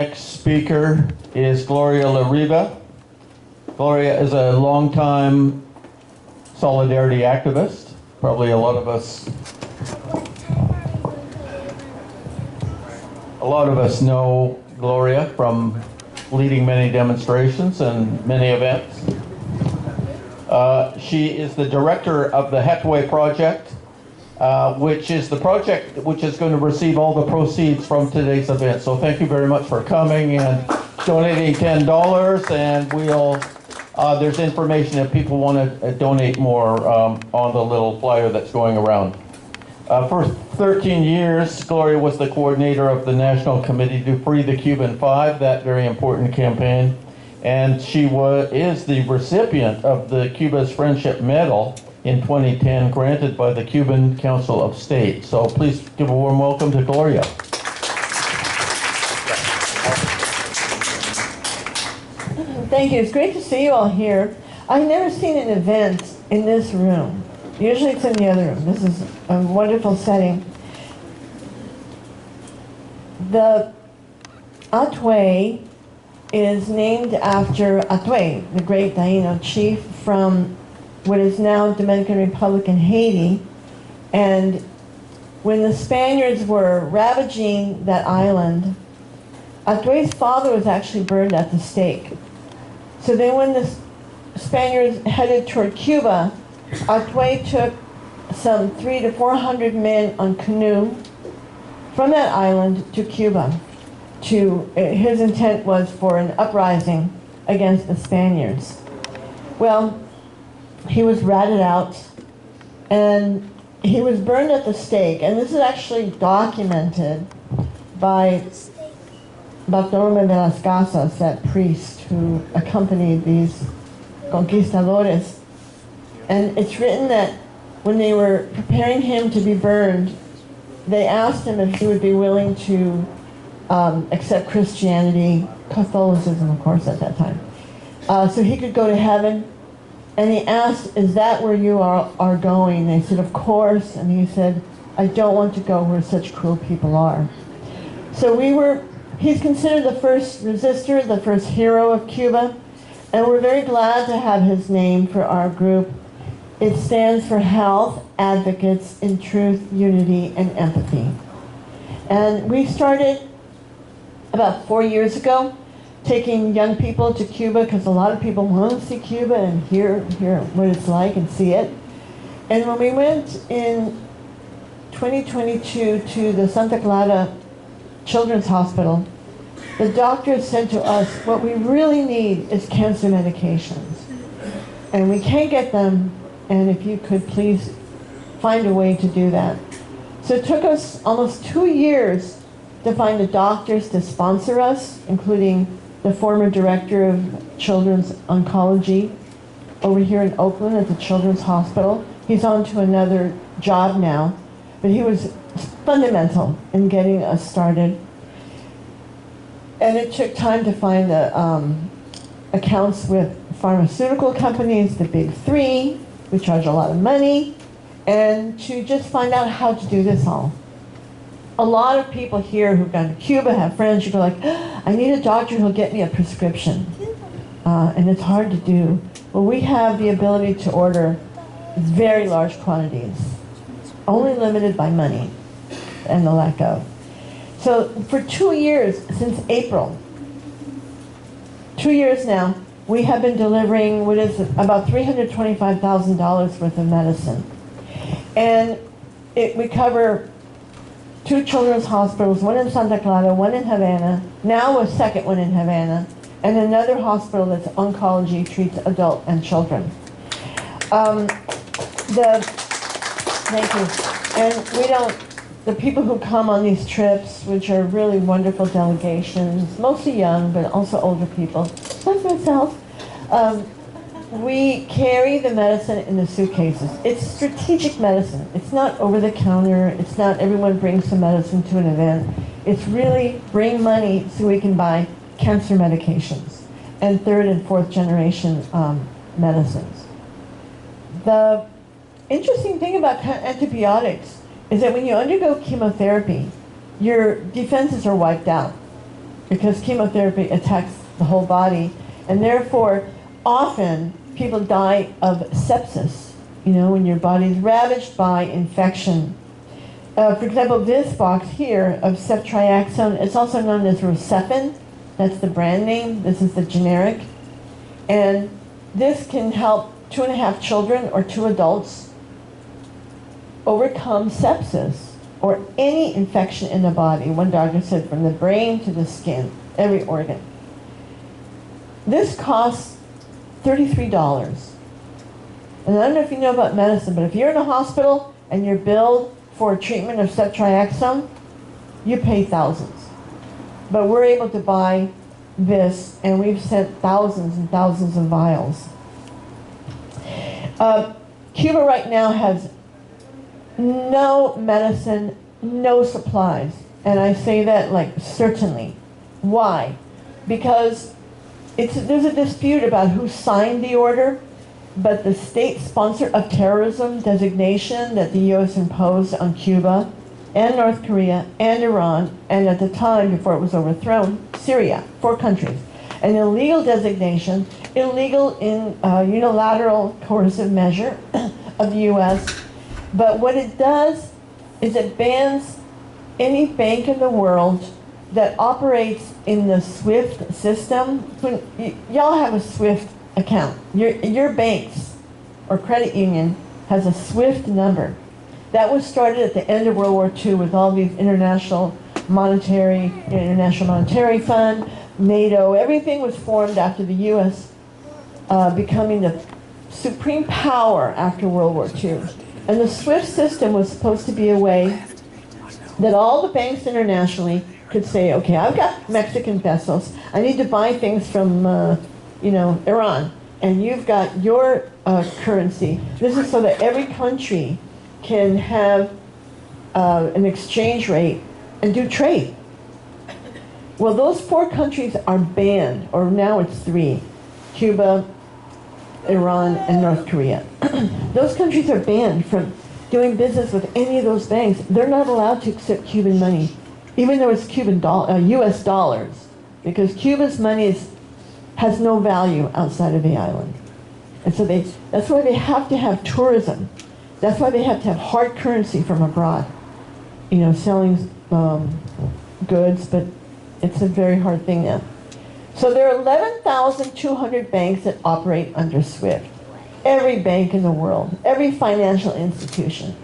Next speaker is Gloria La Riva. Gloria is a longtime solidarity activist. Probably a lot of us know Gloria from leading many demonstrations and many events. She is the director of the Hatuey Project, which is the project which is going to receive all the proceeds from today's event. So thank you very much for coming and donating $10. And there's information if people want to donate more on the little flyer that's going around. For 13 years, Gloria was the coordinator of the National Committee to Free the Cuban Five, that very important campaign. And she is the recipient of the Cuba's Friendship Medal in 2010, granted by the Cuban Council of State. So please give a warm welcome to Gloria. Thank you. It's great to see you all here. I've never seen an event in this room. Usually it's in the other room. This is a wonderful setting. The Hatuey is named after Hatuey, the great Taino chief from what is now Dominican Republic and Haiti. And when the Spaniards were ravaging that island, Hatuey's father was actually burned at the stake. So then when the Spaniards headed toward Cuba, Hatuey took some 300 to 400 men on canoe from that island to Cuba. His intent was for an uprising against the Spaniards. Well, he was ratted out and he was burned at the stake. And this is actually documented by Bartolomé de las Casas, that priest who accompanied these conquistadores. And it's written that when they were preparing him to be burned, they asked him if he would be willing to accept Christianity, Catholicism, of course, at that time, so he could go to heaven. And he asked, "Is that where you are going?" They said, "Of course." And he said, "I don't want to go where such cruel people are." So he's considered the first resistor, the first hero of Cuba, and we're very glad to have his name for our group. It stands for Health Advocates in Truth, Unity, and Empathy. And we started about 4 years ago, taking young people to Cuba, because a lot of people want to see Cuba and hear what it's like and see it. And when we went in 2022 to the Santa Clara Children's Hospital, the doctors said to us, what we really need is cancer medications. And we can't get them, and if you could please find a way to do that. So it took us almost 2 years to find the doctors to sponsor us, including the former director of Children's Oncology over here in Oakland at the Children's Hospital. He's on to another job now, but he was fundamental in getting us started. And it took time to find the accounts with pharmaceutical companies, the big three, who charge a lot of money, and to just find out how to do this all. A lot of people here who've gone to Cuba have friends who go like, "I need a doctor who'll get me a prescription." And it's hard to do. Well, we have the ability to order very large quantities, only limited by money and the lack of. So for 2 years, since April, 2 years now, we have been delivering what is about $325,000 worth of medicine. And we cover 2 children's hospitals, one in Santa Clara, one in Havana, now a second one in Havana, and another hospital that's oncology, treats adult and children. Thank you. And the people who come on these trips, which are really wonderful delegations, mostly young, but also older people, like myself, we carry the medicine in the suitcases. It's strategic medicine. It's not over the counter. It's not everyone brings some medicine to an event. It's really bring money so we can buy cancer medications and 3rd and 4th generation medicines. The interesting thing about antibiotics is that when you undergo chemotherapy, your defenses are wiped out. because chemotherapy attacks the whole body, and therefore often people die of sepsis, you know, when your body's ravaged by infection. For example, this box here of ceftriaxone, it's also known as Rocephin. That's the brand name. This is the generic. And this can help 2.5 children or 2 adults overcome sepsis or any infection in the body. One doctor said from the brain to the skin, every organ. This costs $33. And I don't know if you know about medicine, but if you're in a hospital and you're billed for treatment of ceftriaxone, you pay thousands. But we're able to buy this, and we've sent thousands and thousands of vials. Cuba right now has no medicine, no supplies. And I say that like certainly. Why? Because there's a dispute about who signed the order, but the state sponsor of terrorism designation that the U.S. imposed on Cuba and North Korea and Iran, and at the time before it was overthrown, Syria, 4 countries. An illegal designation, illegal in unilateral coercive measure of the U.S. But what it does is it bans any bank in the world that operates in the SWIFT system. When y'all have a SWIFT account, your banks or credit union has a SWIFT number. That was started at the end of World War II with all these International Monetary Fund, NATO, everything was formed after the U.S. Becoming the supreme power after World War II. And the SWIFT system was supposed to be a way that all the banks internationally could say, okay, I've got Mexican pesos, I need to buy things from Iran, and you've got your currency. This is so that every country can have an exchange rate and do trade. Well, those 4 countries are banned, or now it's 3, Cuba, Iran, and North Korea. Those countries are banned from doing business with any of those banks. They're not allowed to accept Cuban money, even though it's US dollars, because Cuba's money has no value outside of the island. And so that's why they have to have tourism. That's why they have to have hard currency from abroad, selling goods, but it's a very hard thing now. So there are 11,200 banks that operate under SWIFT. Every bank in the world, every financial institution,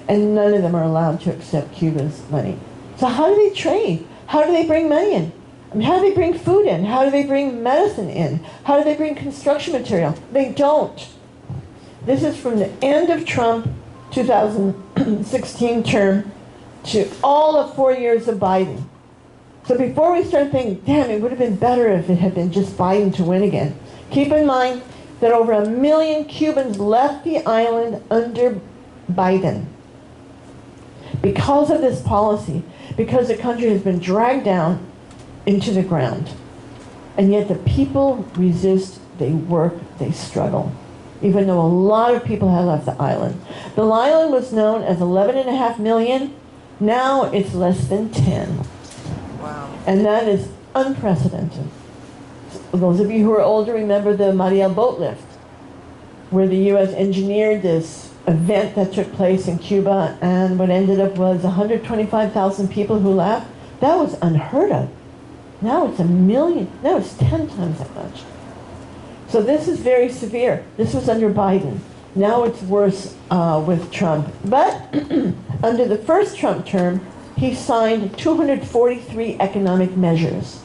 and none of them are allowed to accept Cuba's money. So how do they trade? How do they bring money in? I mean, how do they bring food in? How do they bring medicine in? How do they bring construction material? They don't. This is from the end of Trump 2016 term to all of 4 years of Biden. So before we start thinking, damn, it would have been better if it had been just Biden to win again, keep in mind that over 1 million Cubans left the island under Biden because of this policy, because the country has been dragged down into the ground. And yet the people resist, they work, they struggle, even though a lot of people have left the island. The island was known as 11.5 million. Now it's less than 10. Wow. And that is unprecedented. Those of you who are older remember the Mariel boat lift, where the U.S. engineered this event that took place in Cuba, and what ended up was 125,000 people who left. That was unheard of. Now it's 1 million. Now it's 10 times that much. So this is very severe. This was under Biden. Now it's worse with Trump. But under the first Trump term, he signed 243 economic measures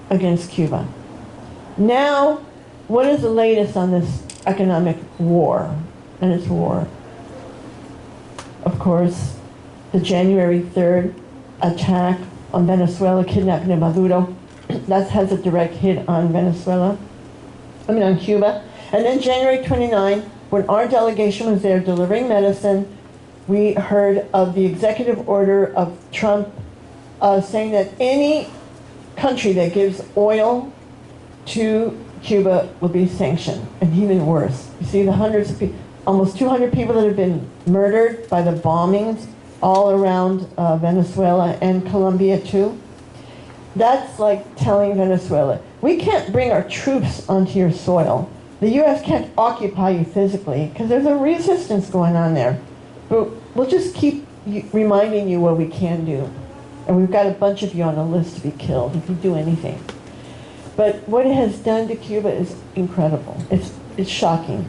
against Cuba. Now, what is the latest on this economic war? And it's war. Of course, the January 3rd attack on Venezuela, kidnapping of Maduro. That has a direct hit on Venezuela. On Cuba. And then January 29, when our delegation was there delivering medicine, we heard of the executive order of Trump saying that any country that gives oil to Cuba will be sanctioned, and even worse. You see the hundreds of people, almost 200 people that have been murdered by the bombings all around Venezuela and Colombia too. That's like telling Venezuela, we can't bring our troops onto your soil. The U.S. can't occupy you physically because there's a resistance going on there. But we'll just keep reminding you what we can do. And we've got a bunch of you on the list to be killed if you do anything. But what it has done to Cuba is incredible. It's shocking.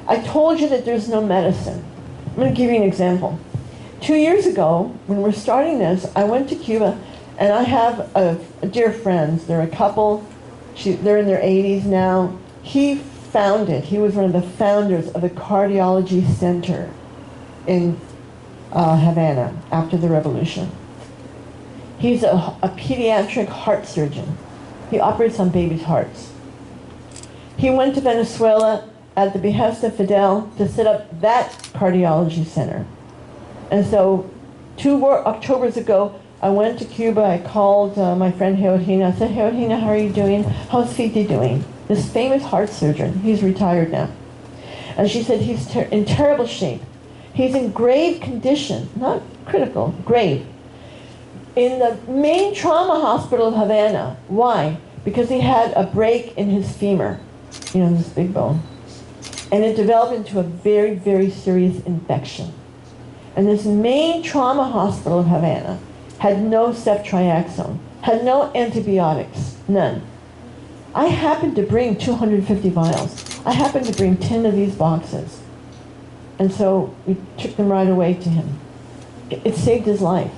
I told you that there's no medicine. I'm going to give you an example. 2 years ago, when we're starting this, I went to Cuba, and I have a dear friends. They're a couple. They're in their 80s now. He was one of the founders of the cardiology center in Havana after the revolution. He's a pediatric heart surgeon. He operates on babies' hearts. He went to Venezuela at the behest of Fidel to set up that cardiology center. And so 2 Octobers ago, I went to Cuba. I called my friend Georgina. I said, Georgina, how are you doing? How's Fiti doing? This famous heart surgeon. He's retired now. And she said, he's in terrible shape. He's in grave condition, not critical, grave. In the main trauma hospital of Havana. Why? Because he had a break in his femur, this big bone. And it developed into a very, very serious infection. And this main trauma hospital of Havana had no ceftriaxone, had no antibiotics, none. I happened to bring 250 vials. I happened to bring 10 of these boxes. And so we took them right away to him. It saved his life.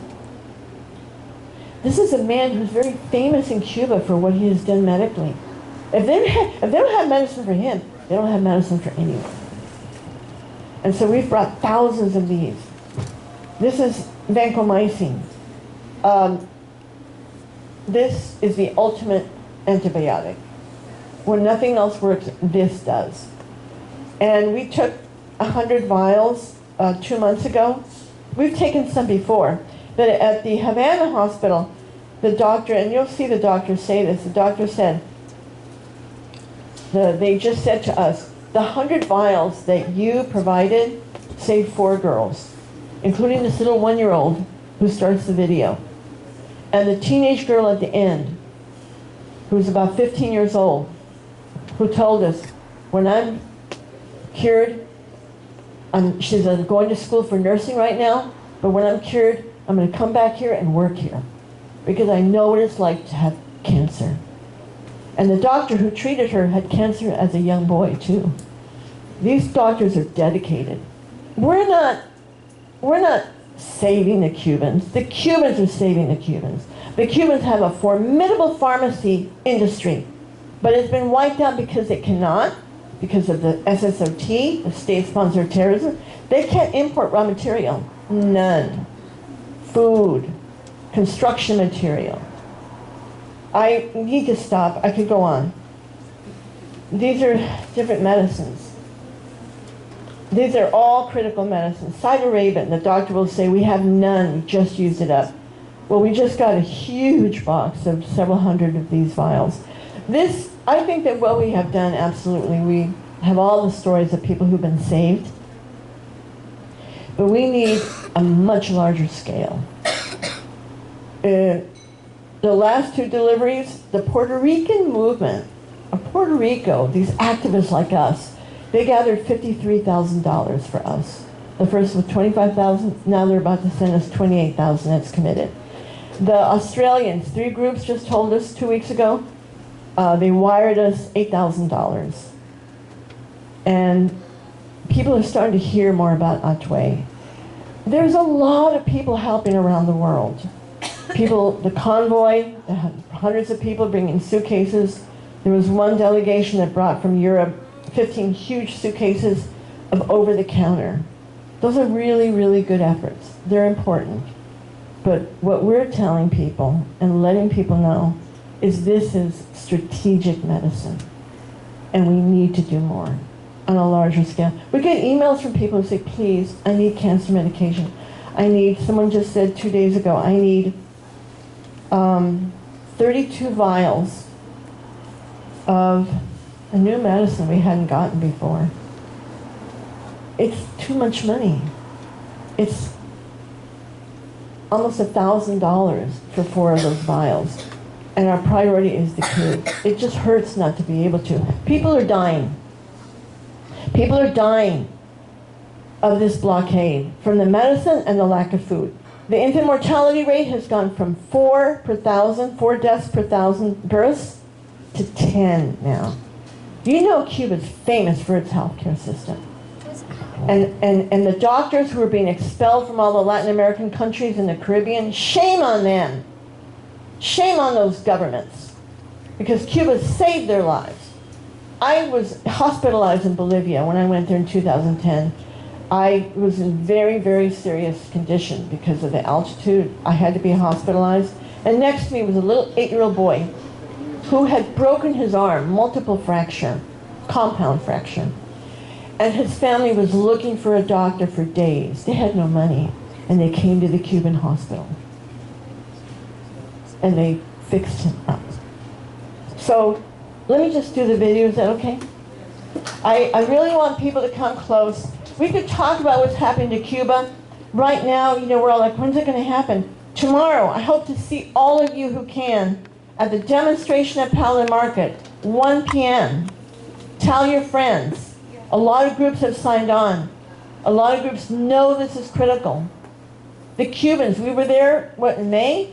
This is a man who's very famous in Cuba for what he has done medically. If they don't have medicine for him, they don't have medicine for anyone. And so we've brought thousands of these. This is vancomycin. This is the ultimate antibiotic. When nothing else works, this does. And we took 100 vials 2 months ago. We've taken some before. But at the Havana hospital, the doctor, and you'll see the doctor say this, the doctor said, they just said to us, the 100 vials that you provided saved 4 girls, including this little 1-year-old who starts the video. And the teenage girl at the end, who's about 15 years old, who told us, when I'm cured, she says, I'm going to school for nursing right now, but when I'm cured, I'm going to come back here and work here because I know what it's like to have cancer. And the doctor who treated her had cancer as a young boy, too. These doctors are dedicated. We're not saving the Cubans. The Cubans are saving the Cubans. The Cubans have a formidable pharmacy industry, but it's been wiped out because it cannot, because of the SSOT, the state-sponsored terrorism. They can't import raw material. None. Food, construction material. I need to stop. I could go on. These are different medicines. These are all critical medicines. Cytarabin, the doctor will say, we have none, we just used it up. Well, we just got a huge box of several hundred of these vials. This, I think that what we have done, absolutely, we have all the stories of people who've been saved. But we need a much larger scale. The last 2 deliveries, the Puerto Rican movement of Puerto Rico, these activists like us, they gathered $53,000 for us. The first was $25,000. Now they're about to send us $28,000 that's committed. The Australians, 3 groups just told us 2 weeks ago, they wired us $8,000. And people are starting to hear more about Hatuey. There's a lot of people helping around the world. People, the convoy, hundreds of people bringing suitcases. There was one delegation that brought from Europe 15 huge suitcases of over-the-counter. Those are really, really good efforts. They're important. But what we're telling people and letting people know is this is strategic medicine. And we need to do more on a larger scale. We get emails from people who say, please, I need cancer medication. Someone just said 2 days ago, I need 32 vials of a new medicine we hadn't gotten before. It's too much money. It's almost $1,000 for 4 of those vials. And our priority is the kids. It just hurts not to be able to. People are dying. People are dying of this blockade from the medicine and the lack of food. The infant mortality rate has gone from 4 deaths per 1,000 births, to 10 now. You know Cuba's famous for its healthcare system. And the doctors who are being expelled from all the Latin American countries and the Caribbean, shame on them. Shame on those governments. Because Cuba saved their lives. I was hospitalized in Bolivia when I went there in 2010. I was in very, very serious condition because of the altitude. I had to be hospitalized. And next to me was a little 8-year-old boy who had broken his arm, multiple fracture, compound fracture. And his family was looking for a doctor for days. They had no money, and they came to the Cuban hospital. And they fixed him up. So let me just do the video, is that okay? I really want people to come close. We could talk about what's happening to Cuba. Right now, you know, we're all like, when's it gonna happen? Tomorrow, I hope to see all of you who can at the demonstration at Palin Market, 1 p.m. Tell your friends. A lot of groups have signed on. A lot of groups know this is critical. The Cubans, we were there, what, in May?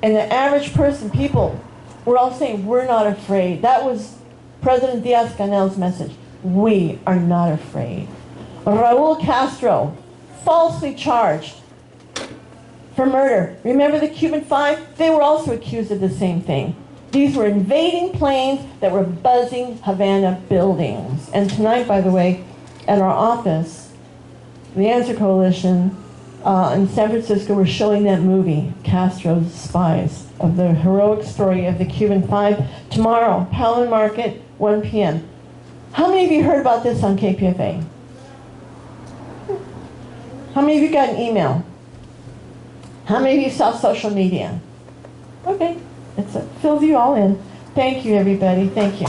And the average person, people, were all saying, we're not afraid. That was President Diaz-Canel's message. We are not afraid. Raul Castro, falsely charged for murder. Remember the Cuban 5? They were also accused of the same thing. These were invading planes that were buzzing Havana buildings. And tonight, by the way, at our office, the Answer Coalition in San Francisco, we're showing that movie, Castro's Spies, of the heroic story of the Cuban 5. Tomorrow, Palin Market, 1 p.m. How many of you heard about this on KPFA? How many of you got an email? How many of you saw social media? Okay. It fills you all in. Thank you, everybody. Thank you.